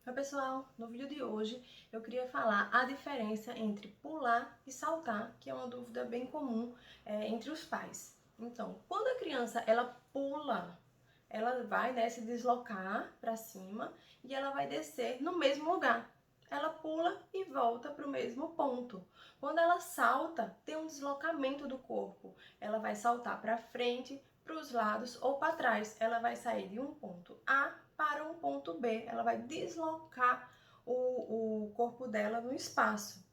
Oi pessoal, no vídeo de hoje eu queria falar a diferença entre pular e saltar, que é uma dúvida bem comum entre os pais. Então, quando a criança ela pula, ela vai, se deslocar para cima e ela vai descer no mesmo lugar. Ela pula e volta para o mesmo ponto. Quando ela salta, tem um deslocamento do corpo. Ela vai saltar para frente, para os lados ou para trás. Ela vai sair de um ponto A para um ponto B. Ela vai deslocar o corpo dela no espaço.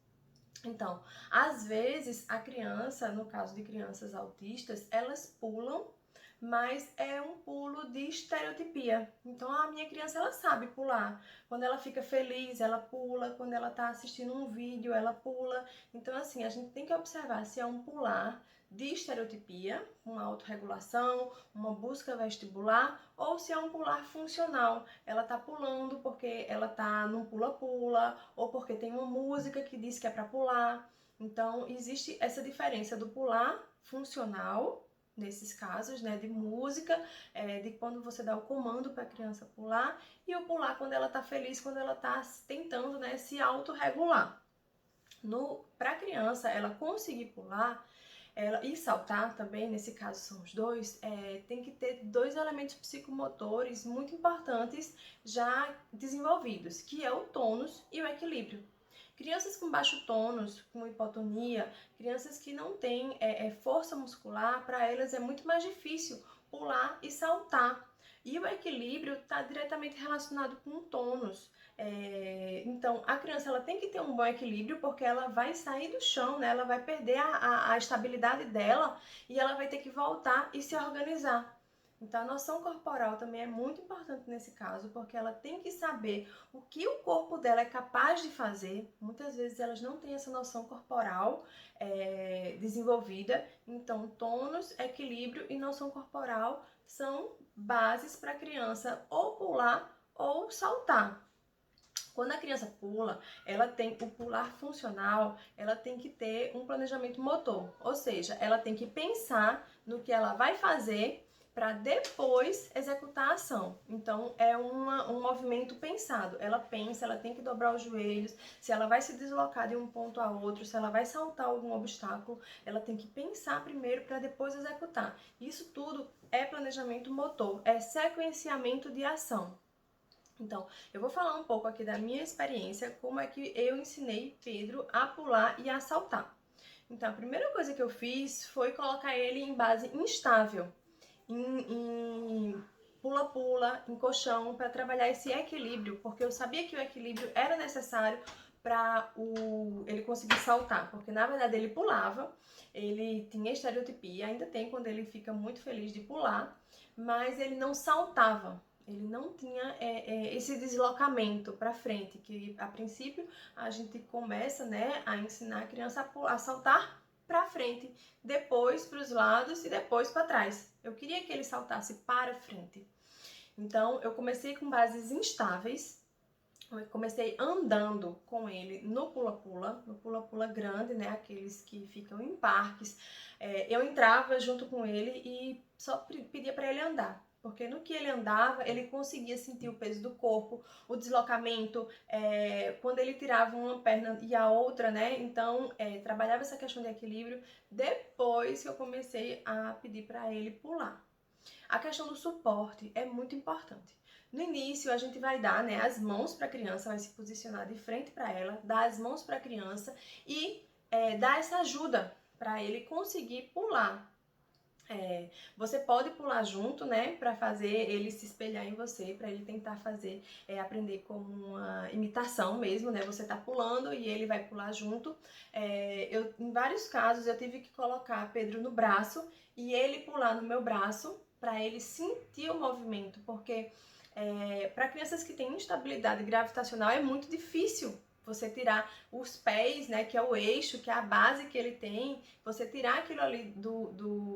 Então, às vezes a criança, no caso de crianças autistas, elas pulam, mas é um pulo de estereotipia. Então, a minha criança ela sabe pular. Quando ela fica feliz, ela pula. Quando ela está assistindo um vídeo, ela pula. Então, assim, a gente tem que observar se é um pular de estereotipia, uma autorregulação, uma busca vestibular, ou se é um pular funcional. Ela tá pulando porque ela tá num pula-pula, ou porque tem uma música que diz que é para pular. Então, existe essa diferença do pular funcional, nesses casos, de música, de quando você dá o comando para a criança pular, e o pular quando ela tá feliz, quando ela tá tentando, se autorregular. Para a criança, ela conseguir pular, e saltar também, nesse caso são os dois, tem que ter dois elementos psicomotores muito importantes já desenvolvidos, que é o tônus e o equilíbrio. Crianças com baixo tônus, com hipotonia, crianças que não têm força muscular, para elas é muito mais difícil pular e saltar. E o equilíbrio está diretamente relacionado com o tônus. Então, a criança ela tem que ter um bom equilíbrio, porque ela vai sair do chão, ela vai perder a estabilidade dela e ela vai ter que voltar e se organizar. Então, a noção corporal também é muito importante nesse caso, porque ela tem que saber o que o corpo dela é capaz de fazer. Muitas vezes elas não têm essa noção corporal desenvolvida. Então, tônus, equilíbrio e noção corporal são bases para a criança ou pular ou saltar. Quando a criança pula, ela tem o pular funcional, ela tem que ter um planejamento motor, ou seja, ela tem que pensar no que ela vai fazer para depois executar a ação. Então, é um movimento pensado. Ela pensa, ela tem que dobrar os joelhos, se ela vai se deslocar de um ponto a outro, se ela vai saltar algum obstáculo, ela tem que pensar primeiro para depois executar. Isso tudo é planejamento motor, é sequenciamento de ação. Então, eu vou falar um pouco aqui da minha experiência, como é que eu ensinei Pedro a pular e a saltar. Então, a primeira coisa que eu fiz foi colocar ele em base instável, em pula-pula, em colchão, para trabalhar esse equilíbrio, porque eu sabia que o equilíbrio era necessário para ele conseguir saltar, porque na verdade ele pulava, ele tinha estereotipia, ainda tem quando ele fica muito feliz de pular, mas ele não saltava. Ele não tinha esse deslocamento para frente, que a princípio a gente começa a ensinar a criança a saltar para frente, depois para os lados e depois para trás. Eu queria que ele saltasse para frente. Então eu comecei com bases instáveis. Eu comecei andando com ele no pula-pula grande, aqueles que ficam em parques. Eu entrava junto com ele e só pedia para ele andar. Porque no que ele andava, ele conseguia sentir o peso do corpo, o deslocamento, quando ele tirava uma perna e a outra, Então, trabalhava essa questão de equilíbrio depois que eu comecei a pedir para ele pular. A questão do suporte é muito importante. No início, a gente vai dar as mãos para a criança, vai se posicionar de frente para ela, dar as mãos para a criança e dar essa ajuda para ele conseguir pular. Você pode pular junto, para fazer ele se espelhar em você, para ele tentar fazer, aprender como uma imitação mesmo, Você tá pulando e ele vai pular junto. Em vários casos, eu tive que colocar Pedro no braço e ele pular no meu braço, para ele sentir o movimento, porque para crianças que têm instabilidade gravitacional é muito difícil você tirar os pés, que é o eixo, que é a base que ele tem, você tirar aquilo ali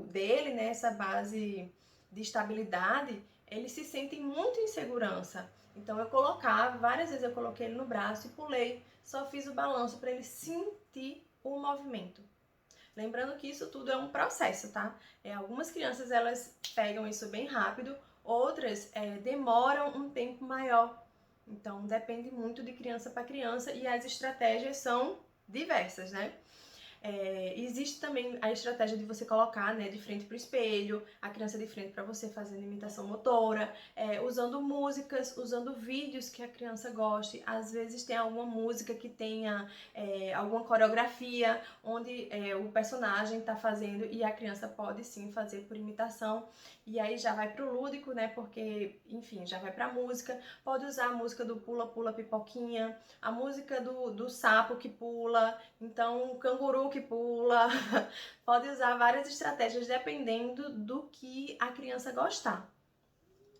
dele, essa base de estabilidade, eles se sentem muito em insegurança. Então eu colocava, várias vezes eu coloquei ele no braço e pulei, só fiz o balanço para ele sentir o movimento. Lembrando que isso tudo é um processo, tá? Algumas crianças elas pegam isso bem rápido, outras demoram um tempo maior. Então depende muito de criança para criança e as estratégias são diversas, né? Existe também a estratégia de você colocar, né, de frente para o espelho, a criança de frente para você fazendo imitação motora, usando músicas, usando vídeos que a criança goste. Às vezes tem alguma música que tenha alguma coreografia onde o personagem está fazendo e a criança pode sim fazer por imitação. E aí já vai pro lúdico, né, porque, enfim, já vai pra música. Pode usar a música do pula, pula, pipoquinha, a música do sapo que pula, então o canguru que pula. Pode usar várias estratégias dependendo do que a criança gostar.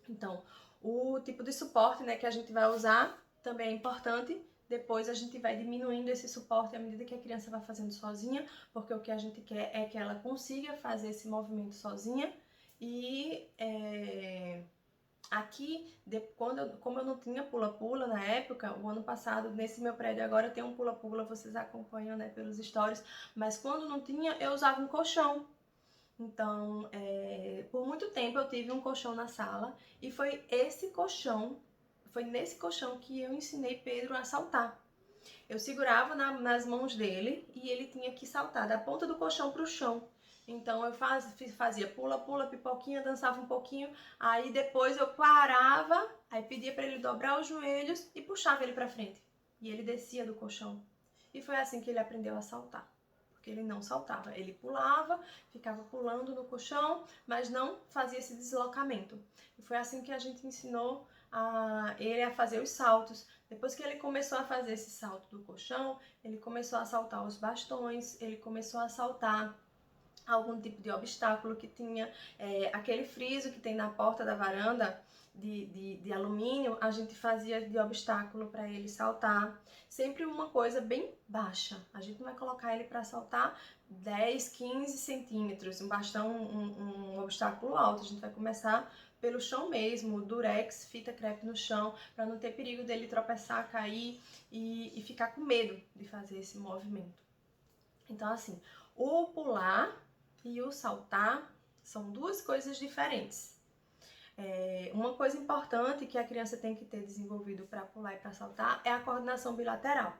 Então, o tipo de suporte, né, que a gente vai usar também é importante. Depois a gente vai diminuindo esse suporte à medida que a criança vai fazendo sozinha, porque o que a gente quer é que ela consiga fazer esse movimento sozinha. E aqui, como eu não tinha pula-pula na época, o ano passado, nesse meu prédio agora tem um pula-pula, vocês acompanham, né, pelos stories, mas quando não tinha, eu usava um colchão. Então, por muito tempo eu tive um colchão na sala e foi nesse colchão que eu ensinei Pedro a saltar. Eu segurava nas mãos dele e ele tinha que saltar da ponta do colchão para o chão. Então eu fazia pula, pula, pipoquinha, dançava um pouquinho, aí depois eu parava, aí pedia para ele dobrar os joelhos e puxava ele para frente. E ele descia do colchão. E foi assim que ele aprendeu a saltar. Porque ele não saltava, ele pulava, ficava pulando no colchão, mas não fazia esse deslocamento. E foi assim que a gente ensinou ele a fazer os saltos. Depois que ele começou a fazer esse salto do colchão, ele começou a saltar os bastões, ele começou a saltar algum tipo de obstáculo que tinha, aquele friso que tem na porta da varanda de alumínio, a gente fazia de obstáculo para ele saltar. Sempre uma coisa bem baixa, a gente não vai colocar ele para saltar 10, 15 centímetros, um bastão, um obstáculo alto, a gente vai começar pelo chão mesmo, durex, fita crepe no chão, para não ter perigo dele tropeçar, cair e ficar com medo de fazer esse movimento. Então assim, o pular e o saltar são duas coisas diferentes. Uma coisa importante que a criança tem que ter desenvolvido para pular e para saltar é a coordenação bilateral.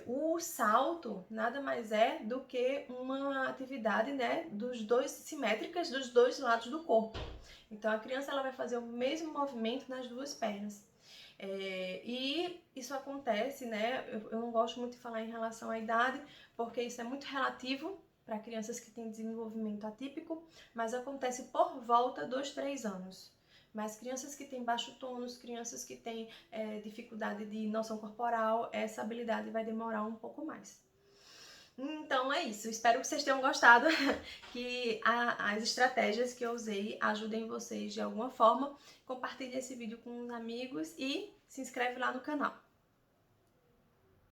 O salto nada mais é do que uma atividade, né, simétricas dos dois lados do corpo. Então a criança ela vai fazer o mesmo movimento nas duas pernas. E isso acontece, né? Eu não gosto muito de falar em relação à idade, porque isso é muito relativo para crianças que têm desenvolvimento atípico, mas acontece por volta dos 3 anos. Mas crianças que têm baixo tônus, crianças que têm dificuldade de noção corporal, essa habilidade vai demorar um pouco mais. Então é isso, espero que vocês tenham gostado, que as estratégias que eu usei ajudem vocês de alguma forma. Compartilhe esse vídeo com os amigos e se inscreve lá no canal.